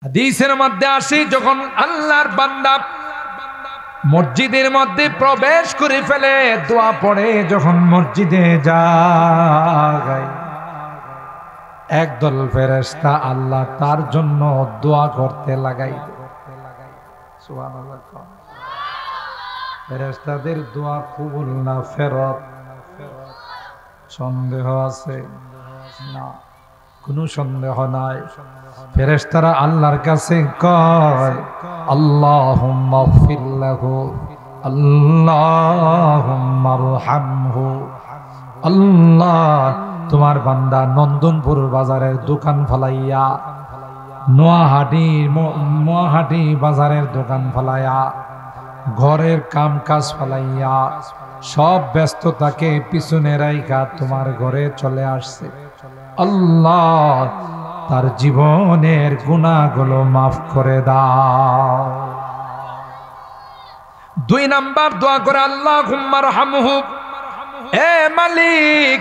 হাদিসের মধ্যে আসি, যখন আল্লাহর বান্দা মসজিদের মধ্যে প্রবেশ করে ফেলে, দোয়া পড়ে, যখন মসজিদে যায়, একদল ফেরেশতা আল্লাহ তার জন্য দোয়া করতে লাগাই। সুবহানাল্লাহ। ফেরেশতাদের দোয়া কবুল না ফেরত সন্দেহ আছে? না, কোনো সন্দেহ নাই। ফেরেশতারা আল্লাহর কাছে কয়, আল্লাহুম্মা গফির লাহু, আল্লাহুম্মা আরহামহু। আল্লাহ, তোমার বান্দা নন্দনপুর বাজারের দোকান ফলাইয়া, নোয়াহাটি বাজারের দোকান ফলাইয়া, ঘরের কাম কাজ ফলাইয়া, সব ব্যস্ততাকে পিছনে রাইখা তোমার ঘরে চলে আসছে। আল্লাহ, তার জীবনের গুনাহগুলো মাফ করে দাও। 2 নাম্বার দোয়া করে, আল্লাহুম্মা আরহামহু, এ মালিক,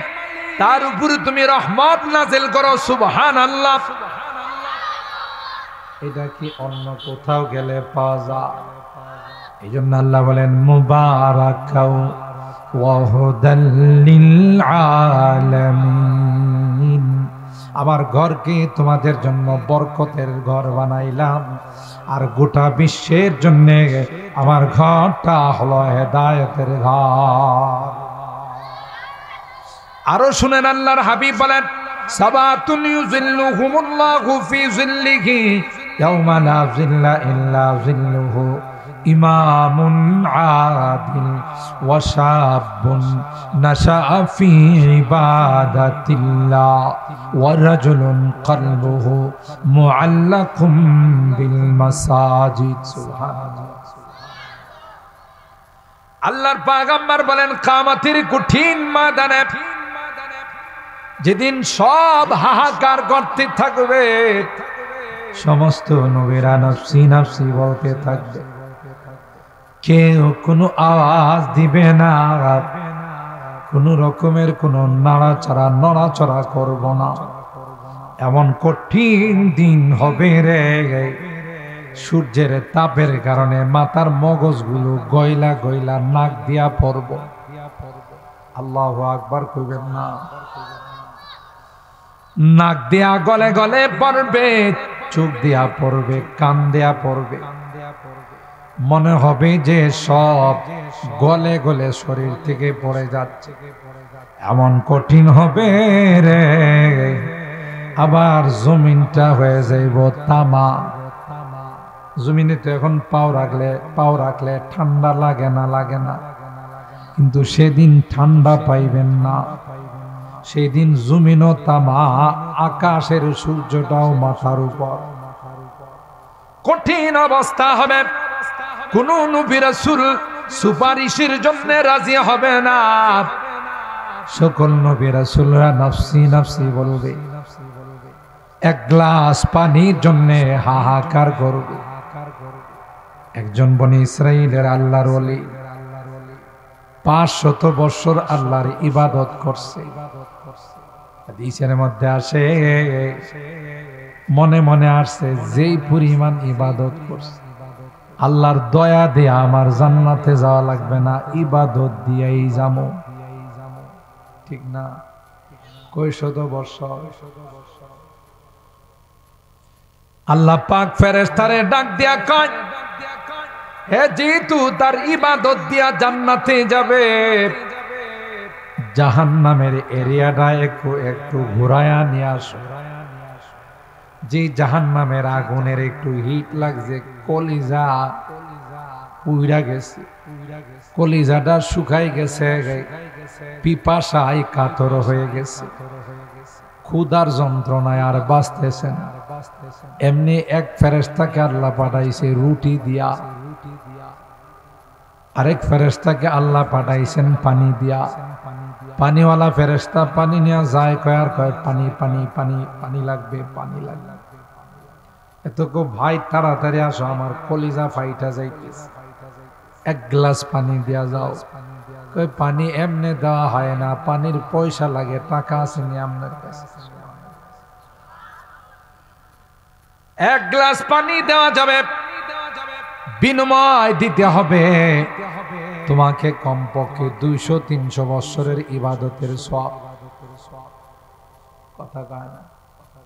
তার উপরে তুমি রহমত নাযিল করো। সুবহানাল্লাহ। এটা কি অন্য কোথাও গেলে পাওয়া যায়? এই জন্য আল্লাহ বলেন, মুবারাকাও ওয়া হুদাল লিল আলামিন। আমার ঘরকে তোমাদের জন্য বরকতের ঘর বানাইলাম, আর গোটা বিশ্বের জন্য আমার ঘরটা হলো হেদায়েতের ঘর। আরো শুনেন, আল্লাহর হাবিব বলেন, সাবাতুন ইউযিল্লুহুমুল্লাহু ফি যিল্লিহি ইয়াওমা লা যিল্লা ইল্লা যিল্লুহু, ইমামুন আদিল ওয়া শাবুন নাশাআ ফি ইবাদাতিল্লাহ ওয়া রাজুলুন কলবুহু মুআল্লাকুম বিল মাসাজিদ। সুবহানাল্লাহ। আল্লাহর পয়গম্বর বলেন, কিয়ামতের কঠিন ময়দানে, যেদিন সব হাহাকার করতে থাকবে, সমস্ত নবীরা নফসি নফসি বলতে থাকবে, কেউ কোনো আওয়াজ দিবে না, কোন রকমের কোনো নড়াচড়া করব না। এমন কঠিন দিন হবে রে, সূর্যের তাপের কারণে মাথার মগজগুলো গয়লা গয়লা নাক দিয়া পড়ব। আল্লাহু আকবার কইবেন না? নাক দিয়া গলে গলে পড়বে, চোখ দিয়া পড়বে, কান দিয়া পড়বে, মনে হবে যে সব গলে গলে শরীর থেকে পড়ে যাচ্ছে। এমন কঠিন হবে রে। আবার জমিনটা হয়ে যাইব তামা। জমিনে তো এখন পাও রাখলে ঠান্ডা লাগে না, কিন্তু সেদিন ঠান্ডা পাইবেন না। সেদিন জমিনও তামা, আকাশের সূর্যটাও মাথার উপর। কঠিন অবস্থা হবে। কোন নবী রাসূল সুপারিশের জন্য রাজি হবে না। সকল নবী রাসূলরা নফসি নফসি বলবে। এক গ্লাস পানির জন্য হাহাকার করবে। একজন বনি ইসরাইলের আল্লাহর ওলি 500 বছর আল্লাহর ইবাদত করছে। হাদিসের মধ্যে আসে, মনে মনে আসছে, যেই পরিমাণ ইবাদত করছে, আল্লাহর দয়া দিয়ে আমার জান্নাতে যাওয়া লাগবে না, ইবাদত দিয়েই যাবো। ঠিক না? কয় শত বছর। আল্লাহ পাক ফেরেশতারে ডাক দিয়া কয়, হে, যেহেতু তার ইবাদত দিয়া জান্নাতে যাবে, জাহান্নামের এরিয়াটা একটু ঘুরায়া নিয়ে আসো। যে জাহান্নামের আগুনের একটু হিট লাগছে, কলিজা পুইরা গেছে, কলিজাটা শুকাই গেছে, পিপাসায় কাতর হয়ে গেছে, ক্ষুধার যন্ত্রণায় আর বাঁচতেছে না। এমনি এক ফেরেশতাকে আল্লাহ পাঠাইছে রুটি দিয়া, আরেক ফেরেশতাকে আল্লাহ পাঠাইছেন পানি দিয়া। পানিওয়ালা ফেরেশতা পানি নিয়ে যায়, কয়ার কয়, পানি পানি পানি পানি লাগবে, পানি লাগবে। এত ভাই তাড়াতাড়ি আসো, আমার কলিজা ফাইটা যাইতেছে, এক গ্লাস পানি দিয়া যাও। কই, পানি এমনে দেওয়া হয় না, পানির পয়সা লাগে, টাকা আসেনি আপনার কাছে। এক গ্লাস পানি দেওয়া যাবে, বিনিময় দিতে হবে তোমাকে কমপক্ষে 200-300 বছরের ইবাদতের সওয়াব। কথা কয় না?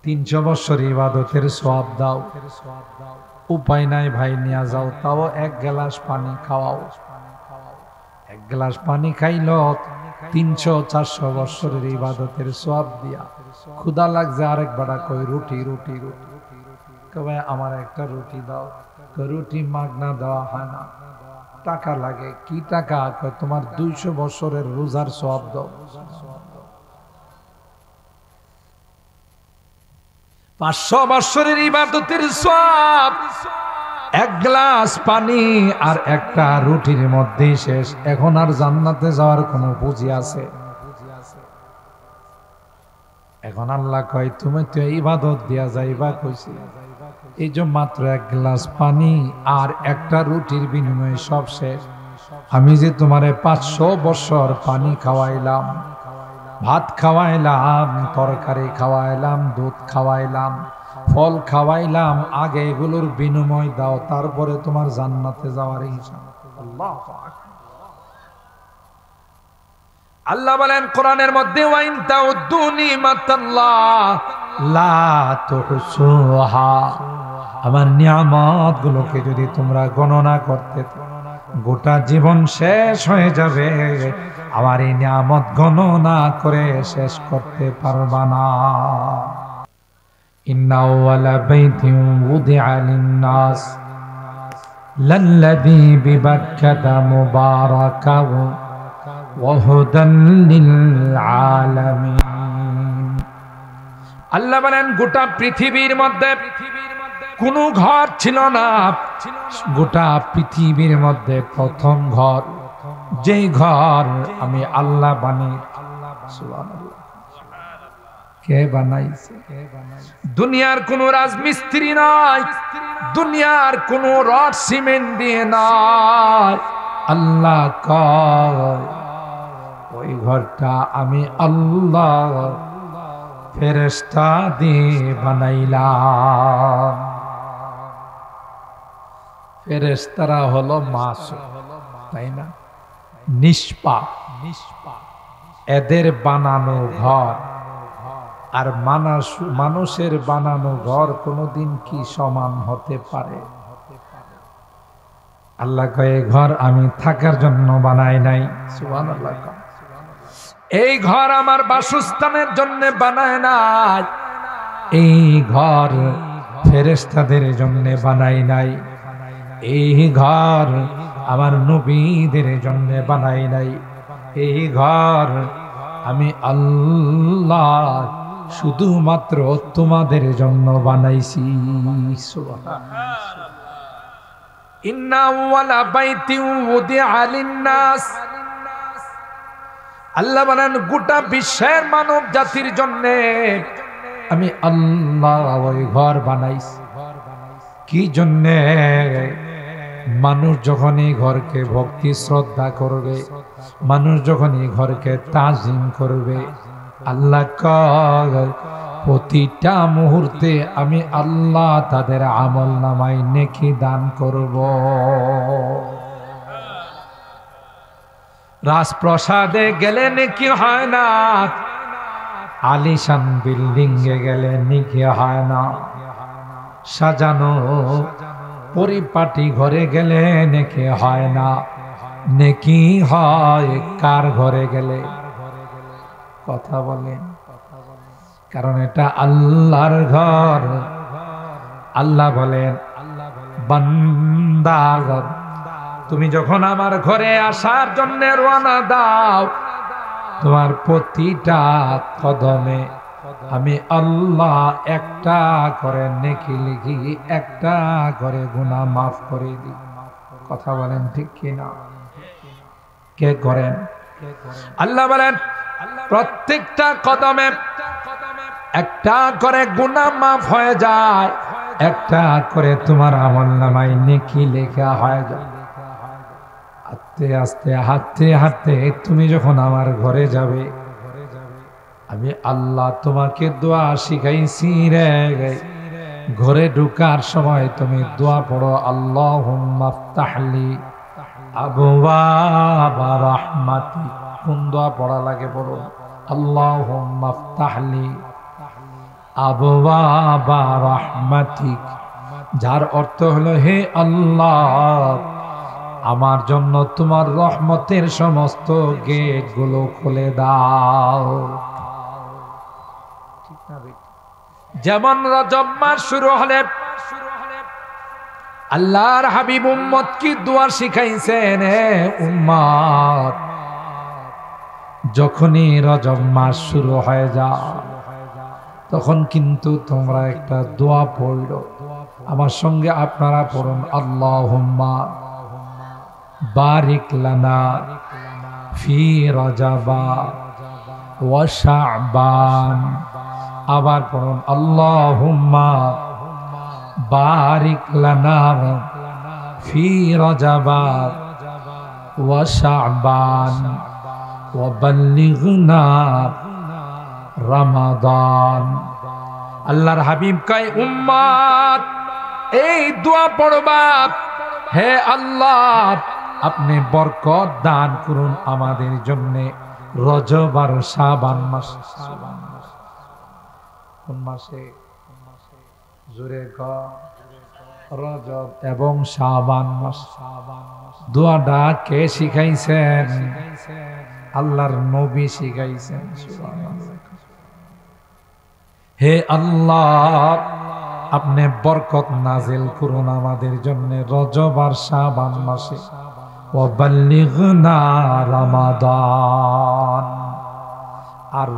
300 বছর ইবাদতের সওয়াব দাও। উপায় নাই ভাই, নিয়ে যাও, তাও এক গ্লাস পানি খাওয়াও। এক গ্লাস পানি খাইল 300-400 বছরের ইবাদতের সওয়াব দিয়া। ক্ষুধা লাগছে, আরেক বাড়া কই রুটি রুটি রুটি, কবে আমার একটা রুটি দাও। রুটি মাগনা দেওয়া হয় না, টাকা লাগে। কি টাকা? তোমার 200 বছরের রোজার সওয়াব দাও। 500 বছরের ইবাদতের সওয়াব এক গ্লাস পানি আর একটা রুটির মধ্যে শেষ। এখন আর জান্নাতে যাওয়ার কোনো পুঁজি আছে? এখন আল্লাহ কয় তুমি তো ইবাদত দিয়া যাইবা কইছি, এই যে মাত্র এক গ্লাস পানি আর একটা রুটির বিনিময়ে সব শেষ। আমি যে তোমারে 500 বছর পানি খাওয়াইলাম, ভাত খাওয়াইলাম, তরকারি খাওয়াইলাম, দুধ খাওয়াইলাম, ফল খাওয়াইলাম, আগে এগুলোর বিনিময় দাও, তারপরে তোমার জান্নাতে যাওয়ার হিসাব। আল্লাহু আকবার। আল্লাহ বলেন কোরআনের মধ্যে, ওয়াইন তাউদ্দু নিমাতাল্লাহ লা তুহসুহা, আমার নিয়ামত গুলোকে যদি তোমরা গণনা করতে, গোটা জীবন শেষ হয়ে যাবে। আমার এই নিয়ামত গণনা করে শেষ করতে পারবা না। ইন্না আউয়ালা বাইতিন উদিআ লিন-নাস লাল্লাযী বিবাক্কাতা মুবারাকাও ওয়া হুদান লিল-আলামিন। আল্লাহ বলেন গোটা পৃথিবীর মধ্যে কোনো ঘর ছিল না, গোটা পৃথিবীর মধ্যে প্রথম ঘর, যেই ঘর আমি আল্লাহ বানিয়ে। সুবহানাল্লাহ। কে বানাইছে? দুনিয়ার কোন রাজমিস্ত্রি নয়, দুনিয়ার কোন রড সিমেন্ট দিয়ে নয়। আল্লাহ কয় ওই ঘরটা আমি আল্লাহ ফেরেশতা দিয়ে বানাইলাম। ফেরেশতারা হলো মাসুম, তাই না? নিষ্পাপ। এদের বানানো ঘর আর মানুষের বানানো ঘর কোনোদিন কি সমান হতে পারে? আল্লাহ কয় ঘর আমি থাকার জন্য বানাই নাই। সুবহানাল্লাহ। এই ঘর আমার বাসস্থানের জন্য বানায় নাই, এই ঘর ফেরেশতাদের জন্য বানাই নাই, এই ঘর আমার নবীদের জন্য বানাই নাই, এই ঘর আমি আল্লাহ শুধুমাত্র তোমাদের জন্য বানাইছি। ইন্না আউয়ালা বাইতিন উদিআ লিন-নাস, আল্লাহ বলেন গোটা বিশ্বের মানব জাতির জন্য আমি আল্লাহ ওই ঘর বানাইছি। কি জন্যে? মানুষ যখন এই ঘরকে ভক্তি শ্রদ্ধা করবে, মানুষ যখন এই ঘরকে তাজিম করবে, আল্লাহ কয় প্রতিটা মুহূর্তে আমি আল্লাহ তাদের আমল নামায় নেকি দান করব। রাজপ্রাসাদে গেলে নেকি হয় না, আলিশান বিল্ডিং এ গেলে নেকি হয় না, সাজানো পরিপাটি ঘরে গেলে নেকি হয় না। নেকি হয় কার ঘরে গেলে? কথা বলেন। কারণ এটা আল্লাহর ঘর। আল্লাহ বলেন বান্দা তুমি যখন আমার ঘরে আসার জন্য রওনা দাও, তোমার প্রতিটা কদমে আমি আল্লাহ একটা করে নেকি লিখি, একটা করে গুনাহ মাফ করে দিই। কথা বলেন ঠিক কিনা? কে করেন? আল্লাহ বলেন প্রত্যেকটা কদমে একটা করে গুনাহ মাফ হয়ে যায়, একটা করে তোমার আমলনামায় নেকি লেখা হয়ে যায়। আস্তে আস্তে হাঁটতে হাঁটতে তুমি যখন আমার ঘরে যাবে, আমি আল্লাহ তোমাকে দোয়া শিখাইছি রে, ঘরে ঢোকার সময় তুমি দোয়া পড়ো, আল্লাহুম্মা আফতাহলি আবওয়াবা রাহমাতিক। কোন দোয়া পড়া লাগে বলো? আল্লাহুম্মা আফতাহলি আবওয়াবা রাহমাতিক, যার অর্থ হলো হে আল্লাহ, আমার জন্য তোমার রহমতের সমস্ত গেট গুলো খুলে দাও। যেমন রজব মাস শুরু হলে আল্লাহর হাবিব উম্মত কি দোয়া শিখাইছেন, হে উম্মত, যখনই রজব মাস শুরু হয়ে যায় তখন কিন্তু তোমরা একটা দোয়া পড়ো। আমার সঙ্গে আপনারা পড়ুন, আল্লাহুম্মা বারিক লানা ফি রজবা ওয়া শাবান। আবার পড়ুন, আল্লাহুম্মা বারিক লানা ফি রজবা ওয়া শাবান ওয়া বাল্লিগনা রমাদান। আল্লাহর হাবিব কয়, উম্মত এই দোয়া পড়বা, হে আল্লাহ আপনি বরকত দান করুন আমাদের জন্য রজব আর শাবান মাস। কোন মাসে? জোরে কও। রজব এবং শাবান মাস। দোয়াটা কে শিখাইছেন? আল্লাহর নবী শিখাইছেন। হে আল্লাহ আপনি বরকত নাজিল করুন আমাদের জন্য রজব আর শাবান মাসে, ওয়া বাল্লিগনা রমাদান, আর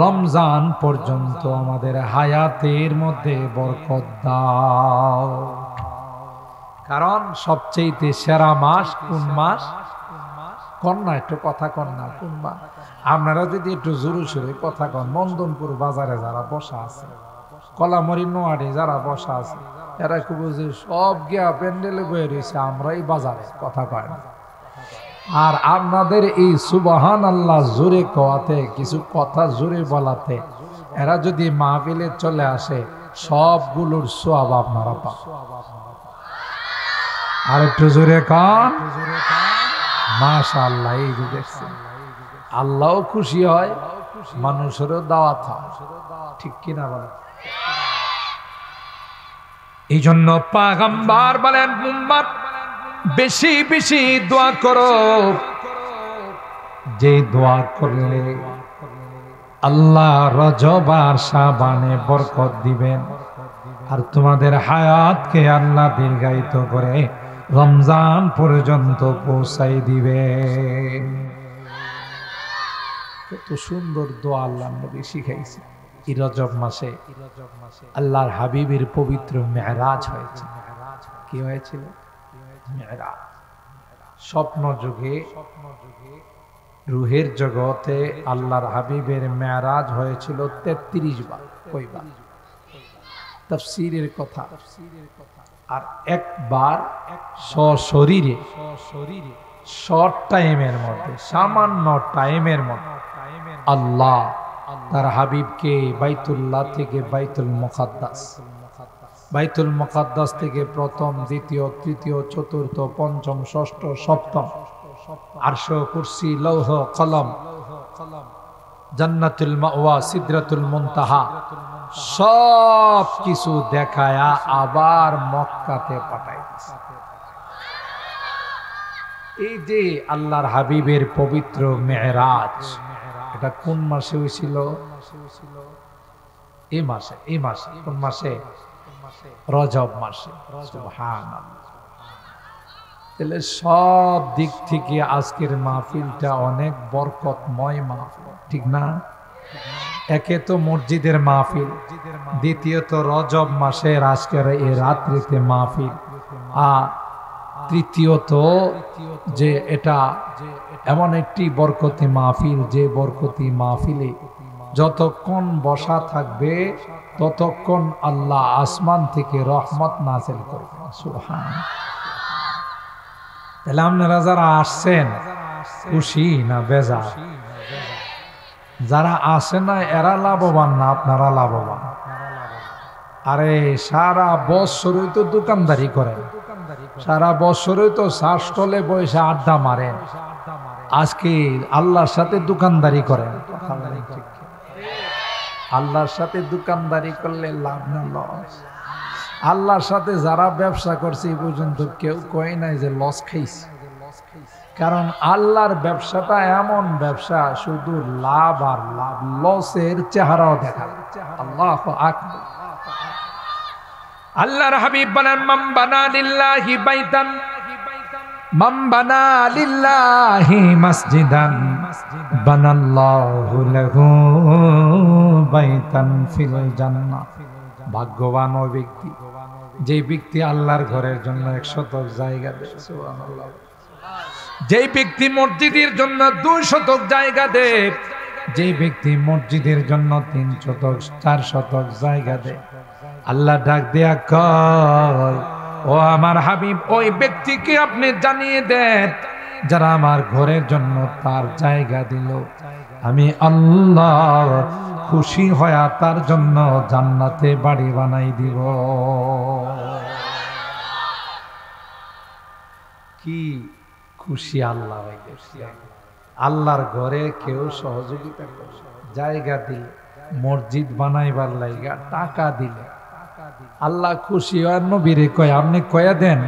রমজান পর্যন্ত আমাদের হায়াতের মধ্যে বরকত দাও। কারণ সবচেয়ে সেরা মাস কোন মাস? কন্যা একটু কথা কন্যা কোন মাস? আপনারা যদি একটু জোরে সোরে কথা কন, নন্দনপুর বাজারে যারা বসা আছে, কলামরি নোয়ারে যারা বসা আছে, এরা খুব সব গিয়া প্যান্ডেলে বয়ে রয়েছে, আমরাই বাজারে কথা কয় না। আর আপনাদের এই সুবহান আল্লাহ জোরে কোয়াতে, কিছু কথা জোরে বলাতে এরা যদি মাহফিলে চলে আসে, সবগুলোর সওয়াব আপনারা পান। আর একটু জোরে কান মাশাআল্লাহ। এই যে দেখছেন, আল্লাহও খুশি হয়, মানুষেরও দাওয়াত হয়, ঠিক কিনা বলেন? এই জন্য পয়গম্বর বলেন, উম্মত বেশি বেশি দোয়া করো, যে দোয়া করলে আল্লাহ রজব আর শাবানে বরকত দিবেন, আর তোমাদের হায়াতকে আল্লাহ দীর্ঘায়িত করে রমজান পর্যন্ত পৌঁছাই দিবেন। কত সুন্দর দোয়া আল্লাহ নবী শিখাইছে। এই রজব মাসে আল্লাহর হাবিবের পবিত্র মেরাজ হয়েছে। কি হয়েছিল? মেরাজ। স্বপ্ন যুগে রুহের জগতে আল্লাহর হাবিবের মেরাজ হয়েছিল 33 বার। কয়বার? তাফসীরের কথা। আর একবার সশরীরে শর্ট টাইমের মধ্যে, সামান্য টাইমের মধ্যে আল্লাহ তার হাবিবকে বাইতুল্লাহ থেকে বাইতুল মুকাদ্দাস থেকে প্রথম, দ্বিতীয়, তৃতীয়, চতুর্থ, পঞ্চম, ষষ্ঠ, সপ্তম, আরশ, কুরসি, লৌহ, কলম, জান্নাতুল মাওয়া, সিদরাতুল মুনতাহা সব কিছু দেখায়া আবার মক্কাতে পাঠায়। এই যে আল্লাহর হাবিবের পবিত্র মেরাজ, এটা কোন মাসে হয়েছিল? এই মাসে। কোন মাসে? রজব মাসে। সুবহানাল্লাহ। তাহলে সব দিক থেকে আজকের মাহফিলটা অনেক বরকতময় মাহফিল, ঠিক না? একে তো মসজিদের মাহফিল, দ্বিতীয়ত রজব মাসের আজকের এই রাত্রিতে মাহফিল, আর তৃতীয়ত যে এটা এমন একটি বরকতি মাহফিল, যে বরকতি মাহফিলে যতক্ষণ বসা থাকবে ততক্ষণ আল্লাহ আসমান থেকে রহমত নাযিল করবেন। সুবহানাল্লাহ। তাহলে আপনারা যারা আসছেন খুশি না বেজার? যারা আসে না এরা লাভবান না আপনারা লাভবান? আরে সারা বছরই তো দোকানদারি করেন, সারা বছরই তো চা স্টলে বসে আড্ডা মারেন, আজকে আল্লাহর সাথে দোকানদারি করেন। আল্লাহর সাথে দোকানদারি করলে লাভ না লস? আল্লাহর সাথে যারা ব্যবসা করছে এই পর্যন্ত কেউ কয় নাই যে লস খাইছে, কারণ আল্লাহর ব্যবসাটা এমন ব্যবসা শুধু লাভ আর লাভ, লসের চেহারাও দেখা। আল্লাহু আকবার। আল্লাহর হাবিব বলেন, মান বানা লিল্লাহি বাইতান, মান বানা লিল্লাহি মসজিদান বানাল্লাহু লাহু বাইতান ফিল জান্নাহ। ভাগ্যবান ওই ব্যক্তি যে ব্যক্তি আল্লাহর ঘরের জন্য 1 শতক জায়গা দেয়। সুবহানাল্লাহ। যে ব্যক্তি মসজিদের জন্য 2 শতক জায়গা দেয়, যে ব্যক্তি মসজিদের জন্য 3 শতক 4 শতক জায়গা দেয়, আল্লাহ ডাক দেয়া কয়, ও আমার হাবিব, ওই ব্যক্তিকে আপনি জানিয়ে দেন যারা আমার ঘরের জন্য তার জায়গা দিল, আমি আল্লাহ খুশি হয়ে তার জন্য জান্নাতে বাড়ি বানাই দিব। কি খুশি আল্লাহ! আল্লাহর ঘরে কেউ সহযোগিতা করে, জায়গা দিলে, মসজিদ বানাইবার লাইগা টাকা দিলে আল্লাহ খুশি হয়। নবীরে কয়, আপনি কয়া দেন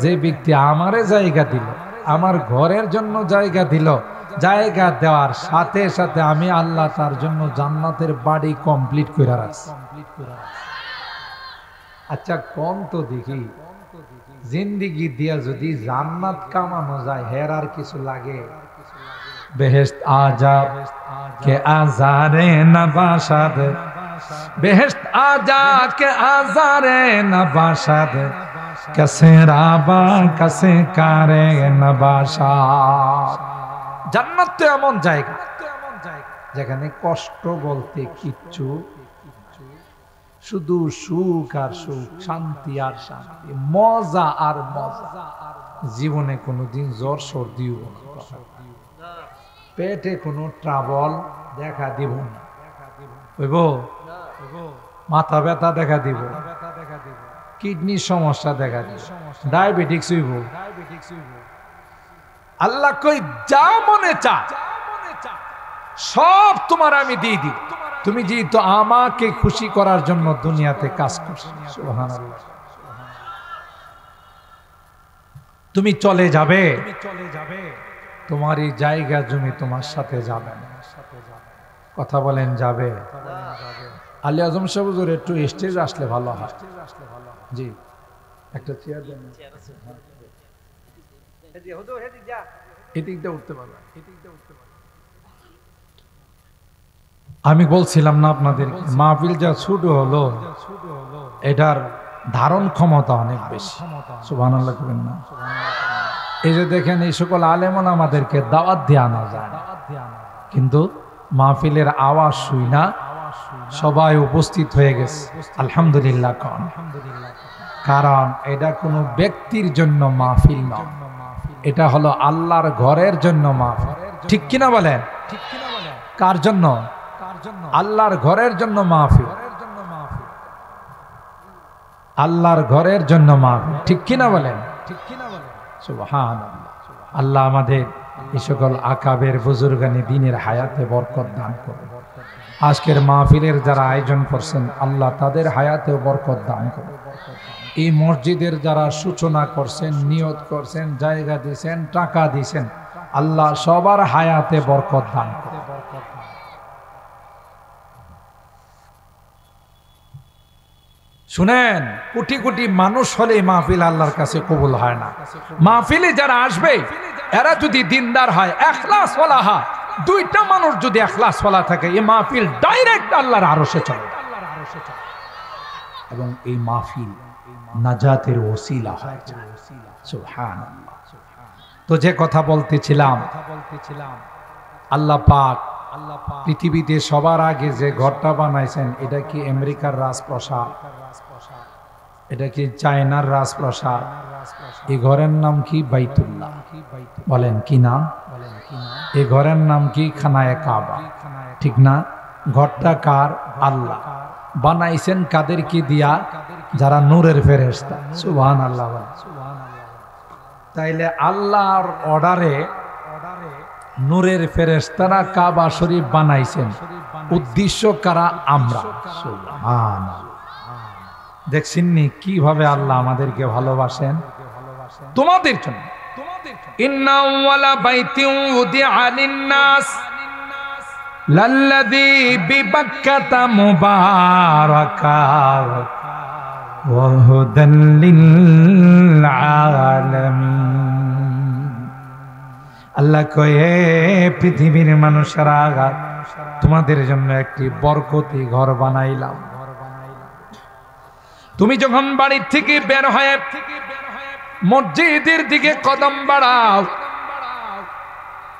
যে ব্যক্তি আমারে জায়গা দিল, আমার ঘরের জন্য জায়গা দিল, জায়গা দেওয়ার সাথে সাথে আমি আল্লাহ তার জন্য জান্নাতের বাড়ি কমপ্লিট করে রাখছি। আচ্ছা কোন তো দেখি, জিন্দিগি দিয়া যদি জান্নাত কামানো যায়, হের আর কিছু লাগে? বেহেশত আজা কে আজারে নবাশাদ, বেহেশত আজা কে আজারে নবাশাদ, কসে রাবা কসে কারে নবাশাদ। জান্নাত তো এমন জায়গা যেখানে কষ্ট বলতে কিচ্ছু, শুধু সুখ আর সুখ, শান্তি আর শান্তি, মজা আর মজা। জীবনে কোনোদিন জ্বর সর্দিও না, পেটে কোনো ট্রাবল দেখা দিব না, বুঝব, মাথা ব্যথা দেখা দিব, কিডনির সমস্যা দেখা দিব, ডায়াবেটিক্স হইব। আল্লাহ কই, যা মনে চা সব তোমার আমি দিয়ে দিব, তুমি যেহেতু আমাকে খুশি করার জন্য দুনিয়াতে কাজ করছো। সুবহানাল্লাহ। তুমি চলে যাবে, তোমার এই জায়গা জমি তোমার সাথে যাবে না। কথা বলেন, যাবে? আলী আজম সাহেব হুজুর একটু স্টেজ আসলে ভালো হয়। জি, একটা চেয়ার দেন, এদিক দিয়ে উঠতে পারবে। আমি বলছিলাম না আপনাদের, মাহফিল যা ছোট হলো, এটার ধারণ ক্ষমতা অনেক বেশি। সুবহানাল্লাহ করবেন না? এই যে দেখেন, এই সকল আলেমন আমাদেরকে দাওয়াত দিয়ে আনা যায়, কিন্তু মাহফিলের আওয়াজ শুই না, সবাই উপস্থিত হয়ে গেছে। আলহামদুলিল্লাহ। কারণ এটা কোনো ব্যক্তির জন্য মাহফিল নয়, এটা হলো আল্লাহর ঘরের জন্য মাহফিল। ঠিক কিনা বলেন? কার জন্য? আল্লাহর ঘরের জন্য মাহফিল, আল্লাহর ঘরের জন্য মাহফিল। ঠিক কিনা বলেন? সুবহানাল্লাহ। আল্লাহ আমাদের এই সকল আকাবের বুজুর্গানি দ্বীনের হায়াতে বরকত দান করুন। আজকের মাহফিলের যারা আয়োজন করছেন, আল্লাহ তাদের হায়াতেও বরকত দান করুন। এই মসজিদের যারা সূচনা করছেন, নিয়ত করছেন, জায়গা দিয়েছেন, টাকা দিয়েছেন, আল্লাহ সবার হায়াতে বরকত দান করুন। শুনেন, কোটি কোটি মানুষ হলে মাহফিল আল্লাহর কাছে কবুল হয় না। মাহফিলে যারা আসবে এরা যদি দিনদার হয়, ইখলাস ওয়ালা হয়, 2টা মানুষ যদি ইখলাস ওয়ালা থাকে, এই মাহফিল ডাইরেক্ট আল্লাহর আরশে চলে, এবং এই মাহফিল নাজাতের ওসিলা হয়। সুবহানাল্লাহ। তো যে কথা বলতেছিলাম, আল্লাহ পাক পৃথিবীতে সবার আগে যে ঘরটা বানাইছেন, এটা কি আমেরিকার রাজপ্রাসাদ? এটা কি চায়নার রাজপ্রাসাদ? এই ঘরের নাম কি? বাইতুল্লাহ। বলেন কি নাম? এই ঘরের নাম কি? খানায়ে কাবা। ঠিক না? ঘরটা কার? আল্লাহ। বানাইছেন কাদেরকে দিয়া? যারা নূরের ফেরেশতা। সুবহানাল্লাহ। তাইলে আল্লাহর অর্ডারে নূরের ফেরেশতারা কাবা শরীফ বানাইছেন, উদ্দেশ্য কারা? আমরা। সুবহানাল্লাহ। দেখছেননি কিভাবে আল্লাহ আমাদেরকে ভালোবাসেন? তোমাদের জন্য। ইন্না আউওয়ালা বাইতিন উদিআ লিন-নাস লাল্লাযী বিবাক্কাতা মুবারাকা ওয়া হুদাল লিল আলামিন। আল্লাহ কয়ে পৃথিবীর মানুষেরা, তোমাদের জন্য একটি বরকতি ঘর বানাইলাম। তুমি যখন বাড়ি থেকে বের হয়ে মসজিদের দিকে কদম বাড়াও,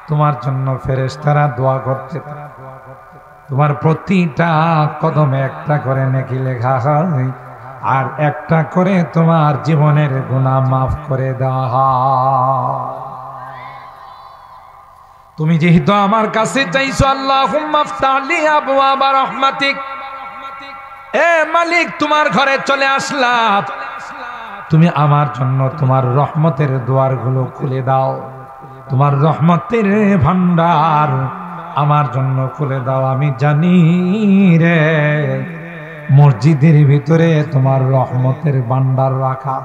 তোমার জন্য ফেরেশতারা দোয়া করতে থাকে। তোমার প্রতিটা কদমে একটা করে নেকি লেখা হয়, আর একটা করে তোমার জীবনের গুনাহ মাফ করে দেওয়া হয়। তুমি যেহেতু আমার কাছে চাইছো, আল্লাহুম্মা আফতাহ লি আবওয়াবা রাহমাতিক, এ মালিক তোমার ঘরে চলে আসলাম, তুমি আমার জন্য তোমার রহমতের দুয়ারগুলো খুলে দাও, তোমার রহমতের ভান্ডার আমার জন্য খুলে দাও। আমি জানি রে মসজিদের ভিতরে তোমার রহমতের ভান্ডার রাখা।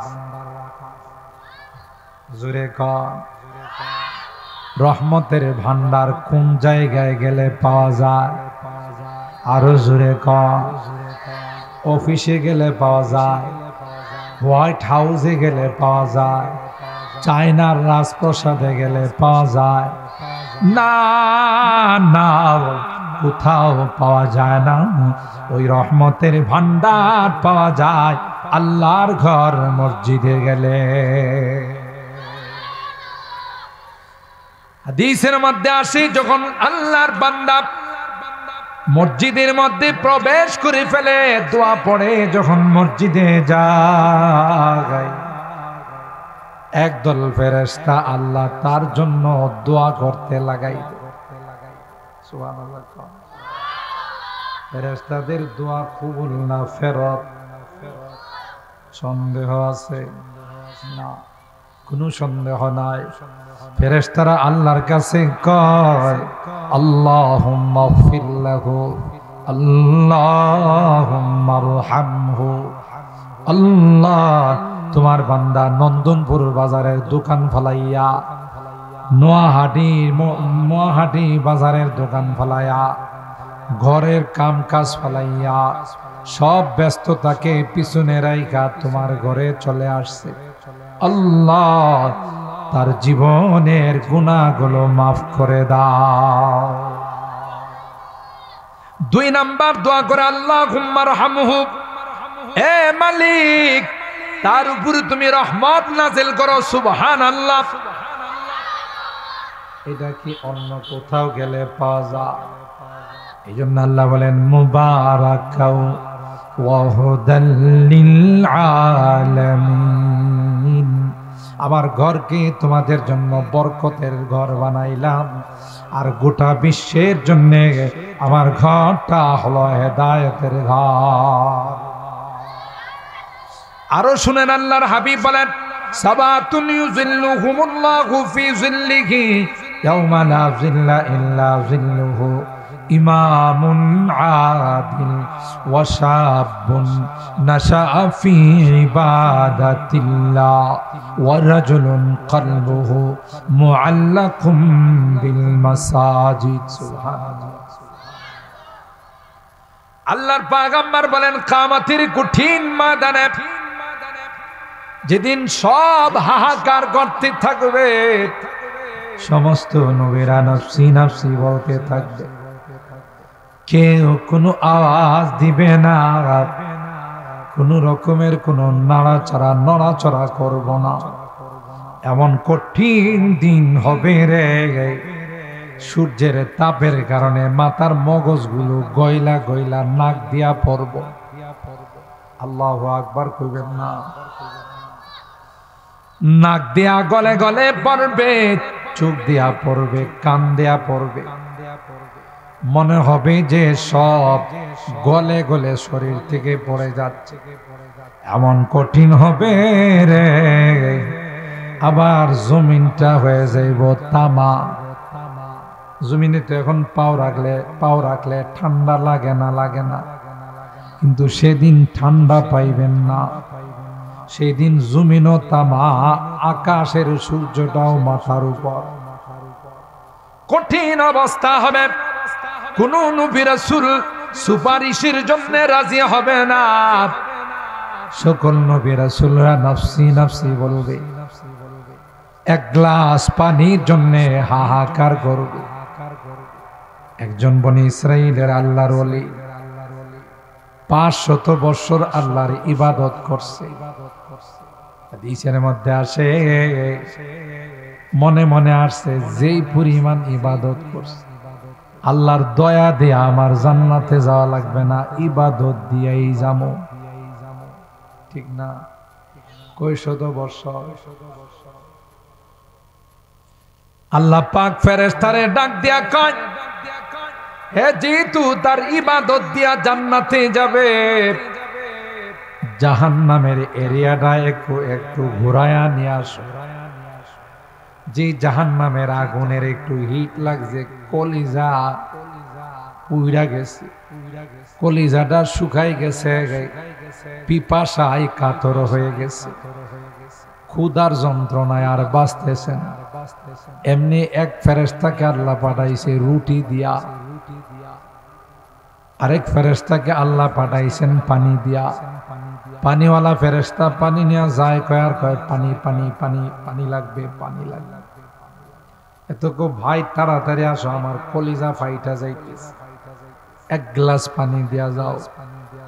জোরে কর, রহমতের ভান্ডার কোন জায়গায় গেলে পাওয়া যায়? আরো জোরে কর। অফিসে গেলে পাওয়া যায়, হোয়াইট হাউসে গেলে পাওয়া যায়, চায়নার রাজপ্রাসাদে গেলে পাওয়া যায় না, না কোথাও পাওয়া যায় না। ওই রহমতের ভান্ডার পাওয়া যায় আল্লাহর ঘর মসজিদে গেলে। হাদিসের মধ্যে আসে, যখন আল্লাহর বান্দা মসজিদের মধ্যে প্রবেশ করে ফেলে, দোয়া পড়ে, যখন মসজিদে যায়, একদল ফেরেশতা আল্লাহ তার জন্য দোয়া করতে লাগাই। সুবহানাল্লাহ। ফেরেশতাদের দোয়া কবুল না ফেরত সন্দেহ আছে না? কোনো সন্দেহ নাই। ফেরেশতারা আল্লাহর কাছে কয়, আল্লাহুম্মা গফির লাহু, আল্লাহুম্মা আরহামহু। আল্লাহ, তোমার বান্দা নন্দনপুর বাজারের দোকান ফলাইয়া, নোয়াহাটি বাজারের দোকান ফলাইয়া, ঘরের কাম কাজ ফলাইয়া, সব ব্যস্ততাকে পিছনে রাইখা তোমার ঘরে চলে আসছে। আল্লাহ, তার জীবনের গুনাহগুলো মাফ করে দাও। 2 নাম্বার দোয়া করে, আল্লাহুম্মা আরহামহু, এ মালিক তার উপরে তুমি রহমত নাযিল করো। সুবহানাল্লাহ। এটা কি অন্য কোথাও গেলে পাওয়া যায়? এই জন্য আল্লাহ বলেন, মুবারাকাও ওয়া হুদাল লিল আলামিন। আমার ঘরকে তোমাদের জন্য বরকতের ঘর বানাইলাম, আর গোটা বিশ্বের জন্য আমার ঘরটা হলো হেদায়েতের ঘর। আরো শুনেন, আল্লাহর হাবিব বলেন, সাবাতুন ইউযিল্লুহুমুল্লাহু ফি যিল্লিহি ইয়াওমা লা যিল্লা ইল্লা যিল্লুহু, ইমামুন আদিল ওয়া শাবুন নাশাআ ফি ইবাদাতিল্লাহ ওয়া রাজুলুন কলবুহু মুআল্লাকুম বিল মাসাজিদ। সুবহানাল্লাহ। আল্লাহর পয়গম্বর বলেন, কিয়ামতের কঠিন ময়দানে, যেদিন সব হাহাকার করতে থাকবে, সমস্ত নবীরা নফসি নফসি বলতে থাকবে, কেউ কোনো আওয়াজ দিবে না, কোন রকমের কোন নড়াচড়া করব না। এমন কঠিন দিন হবে রে, সূর্যের তাপের কারণে মাথার মগজগুলো গয়লা গয়লা নাক দিয়া পড়ব। আল্লাহু আকবার কইবেন না? নাক দিয়া গলে গলে পড়বে, চোখ দিয়া পড়বে, কান দিয়া পড়বে। মনে হবে যে সব গলে গলে শরীর থেকে পড়ে যাচ্ছে, এমন কঠিন হবে রে। আবার জমিনটা হয়ে যাইব তামা। জমিনে তো এখন পাও রাখলে ঠান্ডা লাগে না, কিন্তু সেদিন ঠান্ডা পাইবেন না। সেদিন জমিনও তামা, আকাশের সূর্যটাও মাথার উপর। কঠিন অবস্থা হবে। কোন নবী রাসূল সুপারিশের জন্য রাজি হবে না। সকল নবী রাসূলরা নফসি নফসি বলবে। এক গ্লাস পানির জন্য হাহাকার করবে। একজন বনি ইসরাইলের আল্লাহর ওলি 500 বছর আল্লাহর ইবাদত করছে। হাদিসের মধ্যে আসে, মনে মনে আসছে যেই পরিমাণ ইবাদত করছে, আল্লাহর দয়া দিয়ে আমার জান্নাতে যাওয়া লাগবে না, ইবাদত দিয়েই যাবো। ঠিক না? কয় শত বছর। আল্লাহ পাক ফেরেশতারে ডাক দিয়া কয়, হে যেহেতু তার ইবাদত দিয়া জান্নাতে যাবে, জাহান্নামের এরিয়াটা একটু ঘুরায়া নিয়ে আসো। যে জাহান্নামের আগুনের একটু হিট লাগছে, কলিজা পুইরা গেছে, কলিজাটা শুকাই গেছে, পিপাসায় কাতর হয়ে গেছে, ক্ষুধার যন্ত্রণায় আর বাঁচতেছে না। এমনি এক ফেরেশতাকে আল্লাহ পাঠাইছে রুটি দিয়া, আরেক ফেরেশতাকে আল্লাহ পাঠাইছেন পানি দিয়া। পানিওয়ালা ফেরেশতা পানি নিয়ে যায়, কয় আর কয় পানি পানি পানি পানি লাগবে, পানি লাগবে। এত ভাই তাড়াতাড়ি আসো, আমার কলিজা ফাইটা যাইতেছে, এক গ্লাস পানি দিয়া যাও।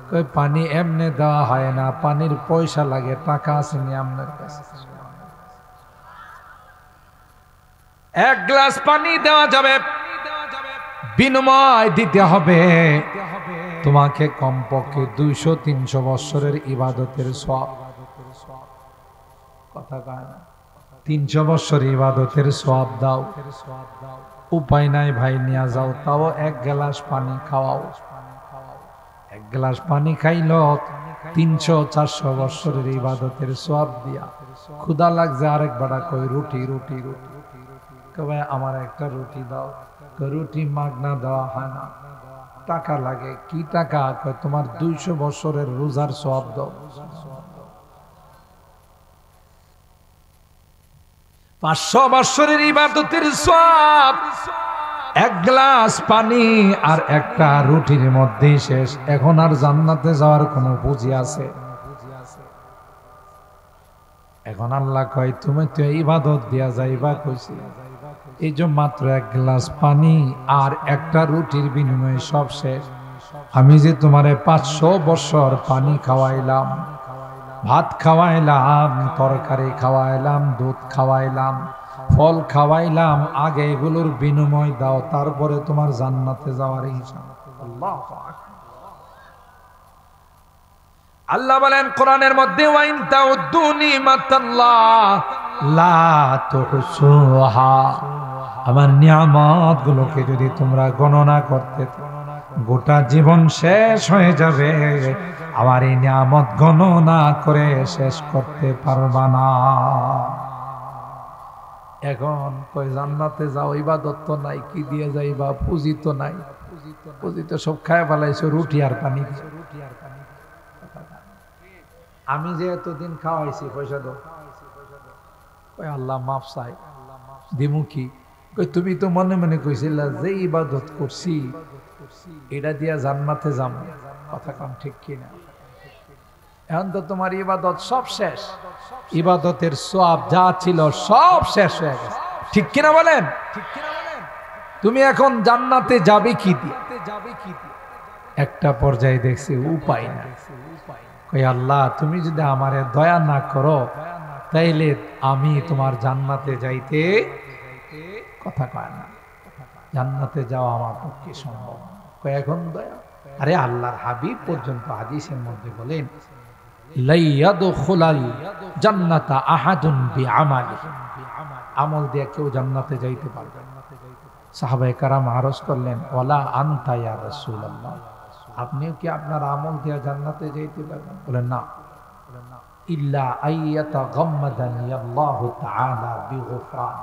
কই পানি এমনি দেওয়া হয় না, পানির পয়সা লাগে, টাকা আসেনি আপনার কাছে। এক গ্লাস পানি দেওয়া যাবে, বিনিময় দিতে হবে তোমাকে কমপক্ষে 200-300 বছরের ইবাদতের সওয়াব। কথা কয় না? 300 বছর ইবাদতের সওয়াব দাও। উপায় নাই ভাই, নিয়ে যাও, তাও এক গ্লাস পানি খাওয়াও। এক গ্লাস পানি খাইল 300-400 বছরের ইবাদতের সওয়াব দিয়া। ক্ষুধা লাগছে, আরেক বেড়া কই রুটি রুটি রুটি, কবে আমার একটা রুটি দাও। রুটি মাগনা দেওয়া হয় না, টাকা লাগে। কি টাকা? তোমার 200 বছরের রোজার সওয়াব দাও। 500 বছরের ইবাদতের সওয়াব এক গ্লাস পানি আর একটা রুটির মধ্যে শেষ। এখন আর জান্নাতে যাওয়ার কোনো পুঁজি আছে? এখন আল্লাহ কয় তুমি তো ইবাদত দিয়া যাইবা কইছি, এই যে মাত্র এক গ্লাস পানি আর একটা রুটির বিনিময়ে সব শেষ। আমি যে তোমারে 500 বছর পানি খাওয়াইলাম, ভাত খাওয়াইলাম, তরকারি খাওয়াইলাম, দুধ খাওয়াইলাম, ফল খাওয়াইলাম, আগে এগুলোর বিনিময় দাও, তারপরে তোমার জান্নাতে যাওয়ার হিসাব। আল্লাহু আকবার। আল্লাহ বলেন কোরআনের মধ্যে, ওয়াইন তাউদ্দু নিমাতাল্লাহ লা তুহসুহা। আমার নিয়ামত গুলোকে যদি তোমরা গণনা করতে, গোটা জীবন শেষ হয়ে যাবে। আমার এই নিয়ামত গণনা করে শেষ করতে পারবা না। এখন কই জান্নাতে যাও, ইবাদত তো নাই, কি দিয়ে যাইবা? পুঁজি তো নাই, পুঁজি তো সব খায় ফেলাইছো রুটি আর পানি। আমি যে এতদিন খাওয়াইছি, পয়সা দাও। কই আল্লাহ মাফ চাই, দিমু কি? কই তুমি তো মনে মনে কইছিলা যে ইবাদত করছি এটা দিয়া জান্নাতে যাম। কথা কম ঠিক কিনা? এখন তো তোমার ইবাদত সব শেষ, ইবাদতের সওয়াব যা ছিল সব শেষ হয়ে গেছে। ঠিক কিনা বলেন? তুমি এখন জান্নাতে যাবে কি দিয়ে? একটা পর্যায়ে দেখছি উপায় না। কই আল্লাহ তুমি যদি আমারে দয়া না করো, তাইলে আমি তোমার জান্নাতে যাইতে, কথা কয় না, জান্নাতে যাওয়া আমার পক্ষে সম্ভব। কই এখন দয়া? আরে আল্লাহর হাবিব পর্যন্ত হাদিসের মধ্যে বলেন, লাইয়াদখুলাল জান্নাতা আহাদুন বিআমালিহি, আমল দিয়ে কেউ জান্নাতে যাইতে পারবে না। সাহাবায়ে কেরাম আরজ করলেন, ওয়ালা আনতা ইয়া রাসূলুল্লাহ, আপনিও কি আপনার আমল দিয়ে জান্নাতে যেতে পারবেন? বলেন না। ইল্লা আইয়াতাগাম্মাদানি আল্লাহু তাআলা বিগফরান,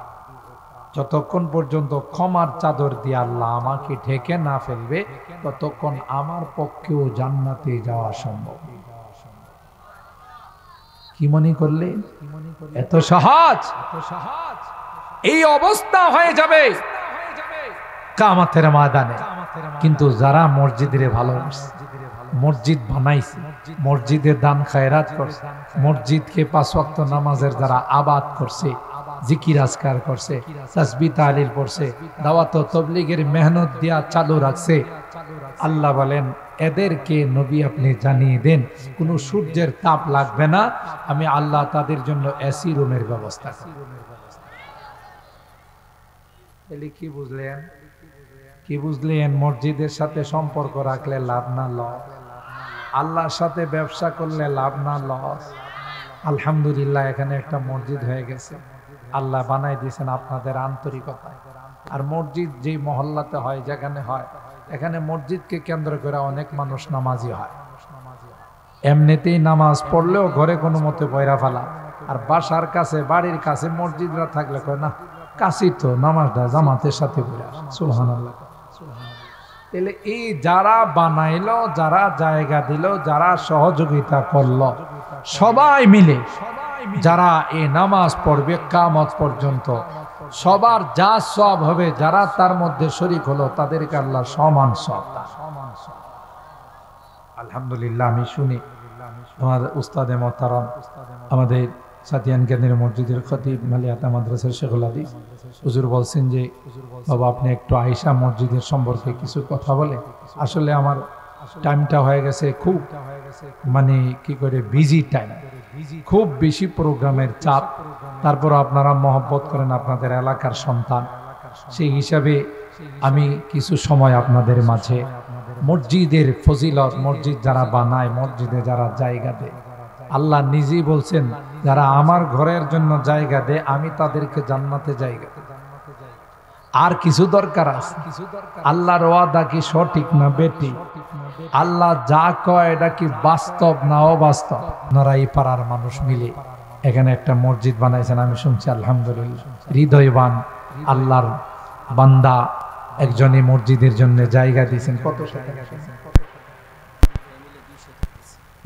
যতক্ষণ পর্যন্ত ক্ষমার চাদর দিয়ে আল্লাহ আমাকে ঢেকে না ফেলবে ততক্ষণ আমার পক্ষেও জান্নাতে যাওয়া সম্ভব। কি মনে করলে এত সহজ? এই অবস্থা হয়ে যাবে কিয়ামতের ময়দানে। কিন্তু যারা মসজিদের ভালোবাসে, মসজিদ বানাইছে, মসজিদে দান খায়রাত করছে, মসজিদকে 5 ওয়াক্ত নামাজের যারা আবাদ করছে, জিকির আজকার করছে, তাসবিহ তাহলিল পড়ছে, দাওয়াত ও তাবলীগের মেহনত দিয়া চালু রাখছে, আল্লাহ বলেন এদেরকে নবী আপনি জানিয়ে দেন কোনো সূর্যের তাপ লাগবে না, আমি আল্লাহ তাদের জন্য এসি রুমের ব্যবস্থা করি। তাহলে কি বুঝলেন? কি বুঝলেন? মসজিদের সাথে সম্পর্ক রাখলে লাভ না লস? আল্লাহর সাথে ব্যবসা করলে লাভ না লস? আলহামদুলিল্লাহ এখানে একটা মসজিদ হয়ে গেছে, আল্লাহ বানাই দিয়েছেন আপনাদের আন্তরিকতায়। আর মসজিদ যে মহল্লাতে হয়, যেখানে হয়, এখানে মসজিদকে কেন্দ্র করে অনেক মানুষ নামাজি হয়। এমনিতেই নামাজ পড়লেও ঘরে কোনো মতে পয়রা ফেলা, আর বাসার কাছে বাড়ির কাছে মসজিদরা থাকলে কয় না কাশি তো নামাজটা জামাতের সাথে পড়ে। সুবহানাল্লাহ। তাহলে এই যারা বানাইলো, যারা জায়গা দিল, যারা সহযোগিতা করলো, সবাই মিলে যারা এই নামাজ পড়বে কিয়ামত পর্যন্ত, সবার যা সওয়াব হবে, যারা তার মধ্যে শরীক হলো তাদেরকে আল্লাহ সমান সওয়াব দান। আলহামদুলিল্লাহ। আমি শুনি আমার উস্তাদে মোহতারাম, আমাদের সাতিয়ান কেন্দ্রের মসজিদের খতিব মালিয়াতা মাদ্রাসার শেখুল হাদিস হুজুর বলছেন যে বাবা আপনি একটু আয়েশা মসজিদের সম্পর্কে কিছু কথা বলে। আসলে আমার টাইমটা হয়ে গেছে খুব মানে কি করে বিজি টাইম, খুব বেশি প্রোগ্রামের চাপ। তারপর আপনারা মহব্বত করেন, আপনাদের এলাকার সন্তান, সেই হিসাবে আমি কিছু সময় আপনাদের মাঝে মসজিদের ফজিলত, মসজিদ যারা বানায়, মসজিদে যারা জায়গা দেয়, আল্লাহ নিজেই বলছেন যারা আমার ঘরের জন্য জায়গা দেয় আমি তাদেরকে জান্নাতে জায়গা দেব। আর কিছু দরকার আছে? আল্লাহর ওয়াদা কি সঠিক না বেঠিক? আল্লাহ যা কয় এটা কি বাস্তব না অবাস্তব? আপনারা এই পাড়ার মানুষ মিলে এখানে একটা মসজিদ বানাইছেন, আমি শুনছি আলহামদুলিল্লাহ। হৃদয়বান আল্লাহর বান্দা একজনই মসজিদের জন্য জায়গা দিয়েছেন। কত টাকা?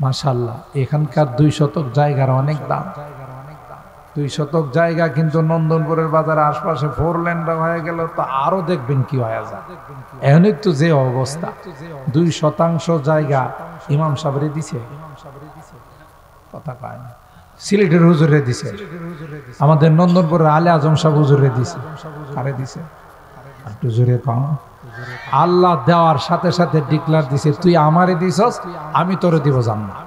মাশাআল্লাহ। এখানকার 2 শতক জায়গার অনেক দাম। 2 শতক জায়গা কিন্তু নন্দনপুরের বাজারের আশপাশে 4 লেন হয়ে গেল তো আরো দেখবেন কি হয়ে যায়। এখনই তো যে অবস্থা, 2 শতাংশ জায়গা ইমাম সাহেবরে দিছে, কথা পায় না। সিলেটের হুজুরে দিছে, আমাদের নন্দনপুরের আলে আজম সাহেব হুজুরে দিছে। কারে দিছে? একটু জোরে কম। আল্লাহ দেওয়ার সাথে সাথে ডিক্লার দিছে, তুই আমারে দিছস, আমি তোরে দিব জান্নাত।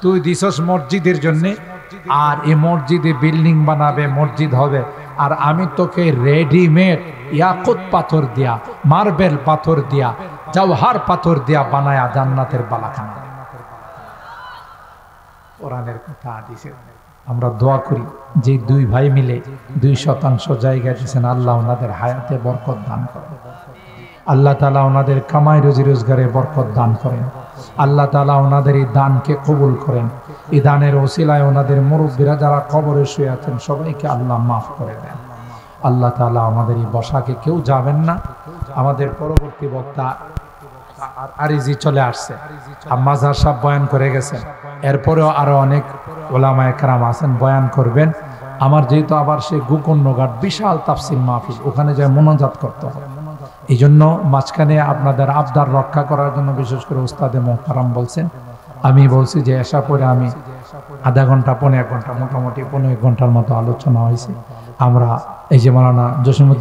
তুই দিছস মসজিদের জন্য, আর এই মসজিদে বিল্ডিং বানাবে, মসজিদ হবে, আর আমি তোকে রেডিমেড ইয়াকুত পাথর দিয়া, মার্বেল পাথর দিয়া, জওহার পাথর দিয়া বানায়া জান্নাতের বালাখানা। কোরআনের কথা দিছে। আমরা দোয়া করি যে 2 ভাই মিলে 2 শতাংশ জায়গা দিয়েছেন, আল্লাহ ওনাদের হায়াতে বরকত দান করেন, আল্লাহ তাআলা ওনাদের কামাই রুজি রোজগারে বরকত দান করেন, আল্লাহ তাআলা ওনাদের এই দানকে কবুল করেন। এই দানের ওসিলায় ওনাদের মুরব্বীরা যারা কবরে শুয়ে আছেন সবাইকে আল্লাহ মাফ করে দেন। আল্লাহ তাআলা আমাদের এই বসাকে কেউ যাবেন না। আমাদের পরবর্তী বক্তা আরিজি চলে আসছে, মাজার সাহেব বয়ান করে গেছেন, এরপরেও আরো অনেক ওলামায়ে কেরাম আছেন বয়ান করবেন। আমার যেহেতু আবার সেই গোকর্ণঘাট বিশাল তাফসীর মাহফিল, ওখানে যায় মোনাজাত করতে হবে, এই জন্য মাঝখানে আপনাদের আবদার রক্ষা করার জন্য বিশেষ করে উস্তাদে মোহতারাম বলছেন, আমি বলছি যে এসা পরে আমি আধা ঘন্টা 1.5 ঘন্টা মোটামুটি 1.5 ঘন্টার মতো আলোচনা হয়েছে। আমরা এই যে মাওলানা জসিমউদ্দিন